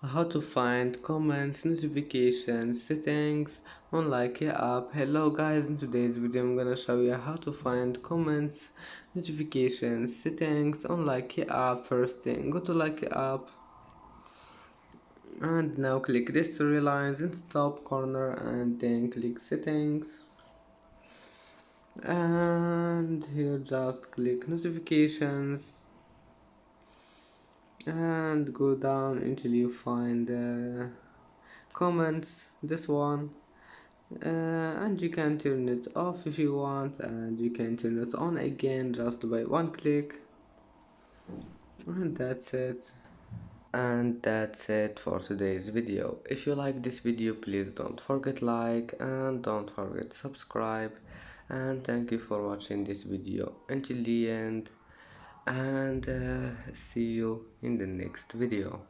how to find comments, notifications, settings on Likee app. Hello guys, in today's video I'm gonna show you how to find comments, notifications, settings on Likee app. First thing, go to Likee app and now click this three lines in the top corner and then click settings, and here just click notifications and go down until you find comments, this one. And you can turn it off if you want, and you can turn it on again just by one click. And that's it for today's video. If you like this video, please don't forget like and don't forget subscribe, and thank you for watching this video until the end, and see you in the next video.